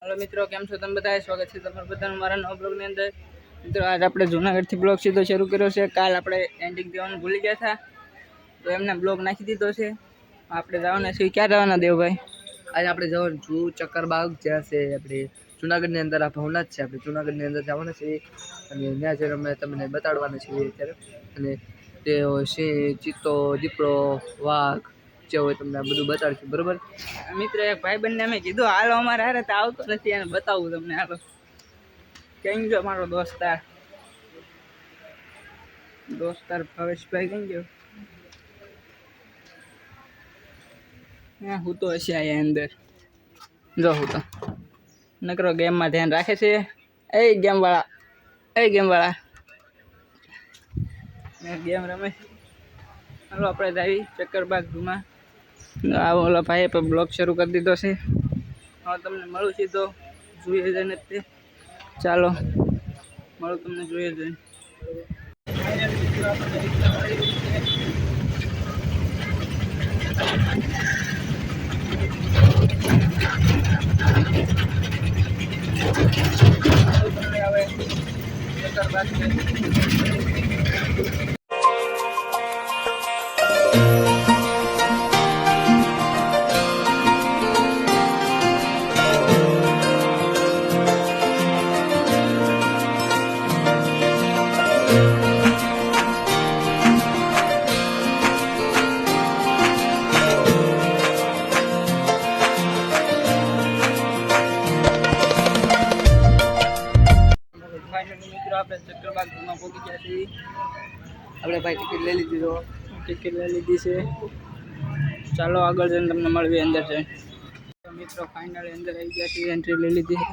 Hello मित्रों, केम छो तमे बधाए? स्वागत है तमारा बधानुं मारा नवा ब्लॉग ની અંદર। मित्रों, आज આપણે જૂનાગઢથી બ્લોગ સીધો શરૂ કર્યો છે। કાલ આપણે એન્ડિંગ દેવાનું ભૂલી ગયા હતા, તો એમને બ્લોગ નાખી દીધો છે। આપણે જવાના છીએ, ક્યાં જવાના દેવભાઈ? आज આપણે જવાનું છું ચક્કરબાગ, જ્યાં છે આપણે જૂનાગઢની અંદર આ ભવનાથ છે। આપણે જૂનાગઢની અંદર જવાના છીએ અને ત્યાં જઈને અમે તમને બતાડવાના છીએ અત્યારે। અને તે સિંહ, ચિત્તો, દીપડો, વાઘ જે હોય તમને આ બધું બતાડશું, બરોબર? મિત્ર એક ભાઈબંધને અમે કીધું હાલો અમારે હારે, તો આવતો નથી, એને બતાવું તમને। હાલો કેમ ગયો મારો દોસ્તાર ભાવેશભાઈ? કેમ ગયો? હા, હું તો હશે આયા અંદર, જો હું તો નકરો ગેમમાં ધ્યાન રાખે છે। ગેમ વાળા ગેમ રમે। હાલો આપણે જાવી ચક્કરબાગ ઝૂમાં। આ ઓલા ભાઈએ પણ બ્લોગ શરૂ કરી દીધો છે। હવે તમને મળું સીધો જોઈએ જઈને તે। ચાલો મળું તમને જોઈએ જઈને। મિત્રો આપણે ચક્કરબાગ ઝૂમાં પહોંચી ગયા છીએ। આપણે ભાઈ ટિકિટ લઈ લીધી, તો ટિકિટ લઈ લીધી છે। ચાલો આગળ જઈને તમને મળવી અંદર જઈને। મિત્રો ફાઇનલી અંદર આવી ગયા છીએ, એન્ટ્રી લઈ લીધી છે।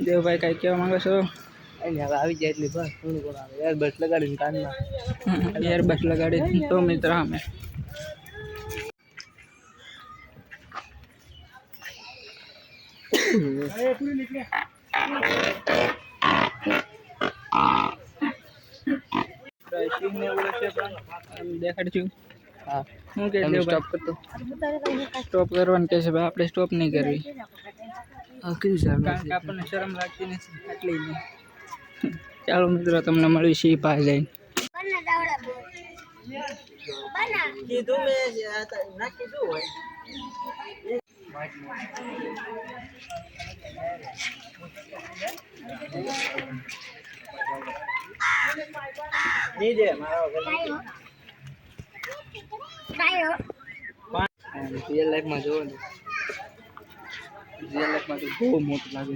દેવભાઈ કાંઈ કહેવા માંગો છો? અહીં હવે આવી જાય એટલી બસ થોડું ઘણું આવે, એરબડ્સ લગાડીને કાનમાં એરબસ લગાડી તો મિત્ર અમે દેખાડશું। હા, હું કે સ્ટોપ કરતો સ્ટોપ કરવાનું કહે છે ભાઈ, આપણે સ્ટોપ નહીં કરવી, હા કીધું છે કારણ કે આપણને શરમ લાગતી નથી એટલી નહીં। ચાલો મિત્રો તમને મળવી છીએ પાસે જઈને। રિયલ લાઈફમાં જોવો ને, રિયલ લાઈફમાં તો બહુ મોટું લાગે।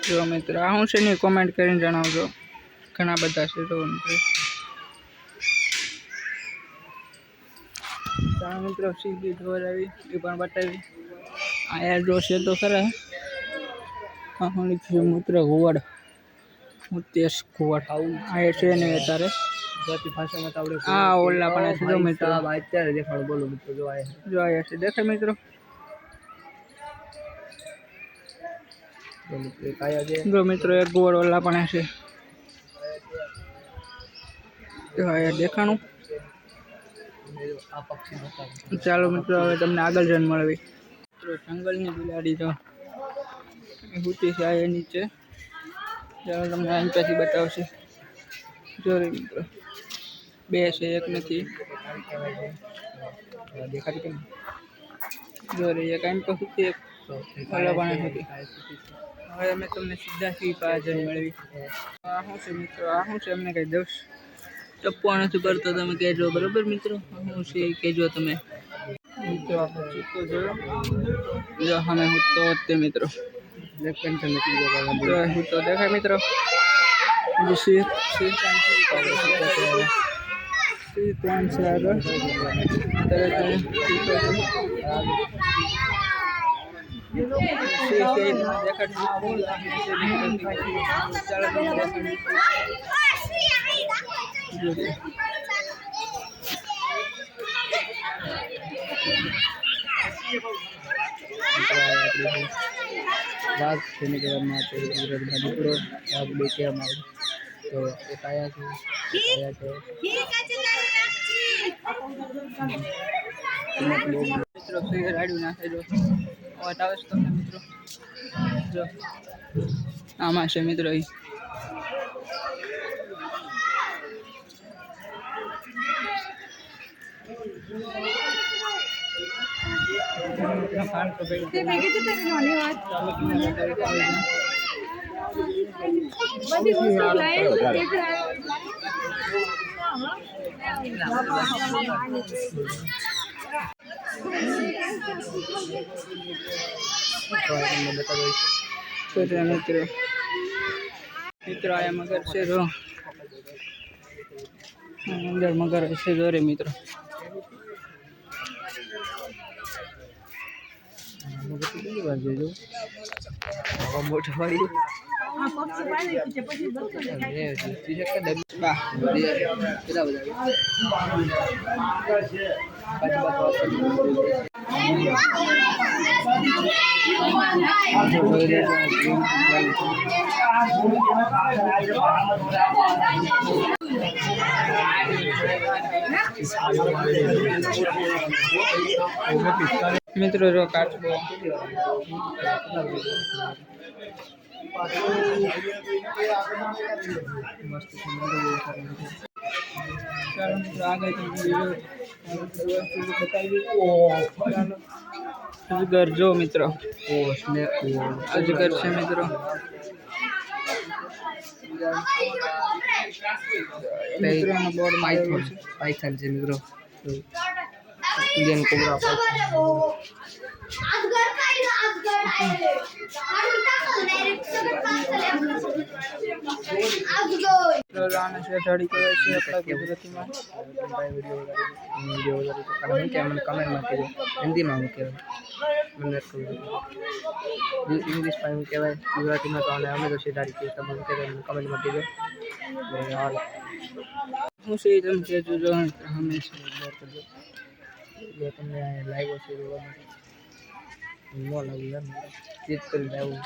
જો મિત્ર આ શું છે ને કોમેન્ટ કરીને જણાવજો, ઘણા બધા છે તો મિત્રો। ચાલો મિત્રો સીધી જોવા આવી એ પણ બતાવી। આયા જો છે તો ખરા, હા હું લખ્યું મિત્ર ઘુવડ, મુકેશ ઘુવડ આ છે ને અત્યારે ગુજરાતી ભાષામાં તો આપણે આ ઓલા પણ છે જો મિત્રો, અત્યારે દેખાડો, બોલો મિત્રો, જો આયા છે દેખાય મિત્રો, જો મિત્રો એક ઘુવડ ઓલા પણ છે, જો આયા દેખાણું। આ પક્ષી બતાવો। ચાલો મિત્રો હવે તમને આગળ જઈને મળવી। મિત્રો જંગલની બિલાડી જો હુતી છે આ નીચે, ચાલો તમને અહીં પછી બતાવશે। જો રે મિત્રો બે છે, એક નથી, દેખાડી કેમ? જો રે એક અહીં પર હુતી, એક ઓલા પણ હુતી। હવે અમે તમને સીધા સી પાસે જઈને મળવી। આ શું છે મિત્રો, આ શું છે અમને કઈ દોષ ટપવા નથી પડતો, તમે કહેજો બરોબર મિત્રો, શું છે એ કહેજો તમે। મિત્રો આપણે ચિત્તો જોયો, જો અમે હું તો તે મિત્રો બ્લેક પેન્થર નથી જોવા, જો હું તો દેખાય મિત્રો, જે શેર પ્લાન છે આગળ અત્યારે વાઘ જેને કહેવામાં આવે છે ગુજરાતમાં દીપડો, વાઘ બે કહેવામાં આવે છે। તો એક આયા છે, મિત્રો મિત્રો રાડ્યું નાખે જો અવાજ આવે છે તમને મિત્રો જો આમાં છે મિત્રો એ મિત્રો આયા મગર છે જો અંદર મગર છે જો રે મિત્રો મોટો વાળી કેટલા મિત્રો જો કાચબો ચાલો મિત્રો આગળ અજગર જો મિત્રો અજગર છે મિત્રો મિત્રોનો બોર્ડ પાયથન છે મિત્રો ઇન્ડિયન કોબરા ચડી કરે છે આપણા ગુજરાતીમાં કમેન્ટમાં કહેજો હિન્દીમાં હું કહેવાય મને ઇંગ્લિશમાં હું કહેવાય ગુજરાતીમાં તો અમે તો સીધારી કહીએ તમે હું કહેવાય કમેન્ટમાં કહેજો હું છે તમે કહેજો જો હંમેશા કરજો જો તમને લાગ્યો છે જોવા ન લાગ્યું એમ ચેક કરી લાવું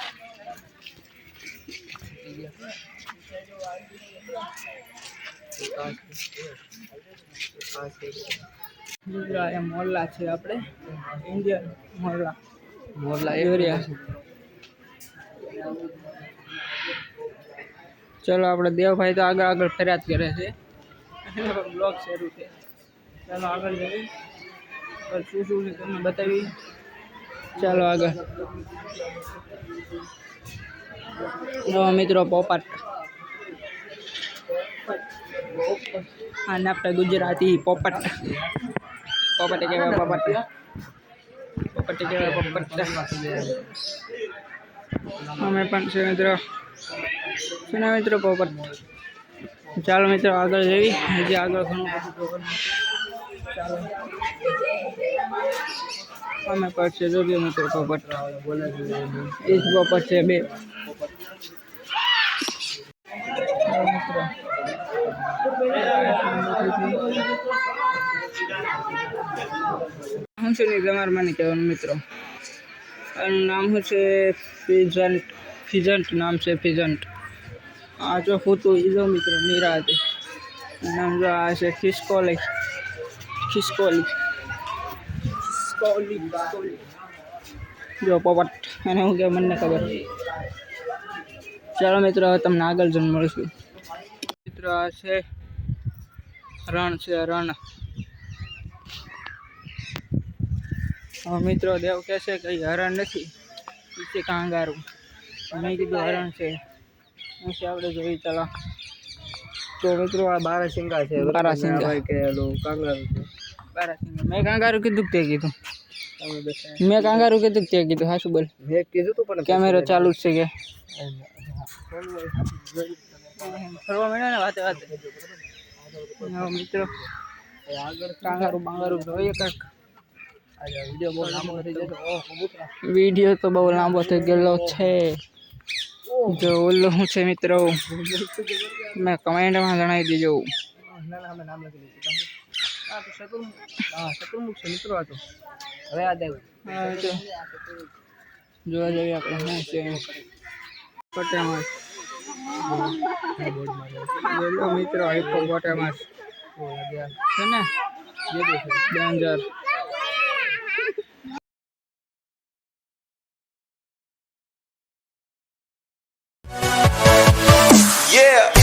મોરલા છે આપણે ઇન્ડિયન મોરલા એરિયા ચલો આપણે દેવભાઈ તો આગળ ફરિયાદ કરે છે બ્લોગ શરૂ છે ચાલો આગળ જઈએ શું શું છે તમને બતાવી ચાલો આગળ મિત્રો પોપટ આને આપણે ગુજરાતી પોપટ કહેવાય પોપટ કહેવાય પોપટ અમે પણ છે મિત્રો સુના મિત્રો પોપટ ચાલો મિત્રો આગળ જઈએ હજી આગળ ઘણું બધું ચાલો અમે પણ છે જોજો મિત્રો પોપટ એ જ પોપટ છે બે મિત્રો શું છે ને તમારે મને કહેવાનું મિત્રો એનું નામ શું છે ફિઝન્ટ નામ છે ફિઝન્ટ આ જો ફૂતું એ જો મિત્રો નિરાતે નામ જો આ છે ખિસકોલી જો પોપટ અને હું કે મને ખબર ચાલો મિત્રો હવે તમને આગળ જઈને મળશું મિત્રો આ છે રણ હવે મિત્રો દેવ કહે છે કે હરણ નથી એ છે કાંગારું મેં કીધું હરણ છે હું છે આપણે જોઈ ચાલો તો મિત્રો આ બારાસિંગા છે બારાસિંગા કે કાંગારું છે બારાસિંગા મેં કાંગારું કીધું કે તે કીધું મેં કાંગારું કીધું કે તે કીધું હા શું બોલ મેં કીધું તું પણ કેમેરો ચાલુ જ છે કે ફરવા મળ્યા ને વાતે મિત્રો આગળ કાંગારું જોઈએ કાંક વિડીયો તો બહુ લાંબો થઈ ગયેલો છે જો ઓલું શું છે મિત્રો મેં કમેન્ટમાં જણાવી દેજો શત્રુમુખ છે મિત્રો હતો હવે આ દેવ જોવા જઈએ આપણે શું છે પટેમાસ બોલો મિત્રો હિપ્પોપોટેમસ છે ને ડેન્જર Yeah.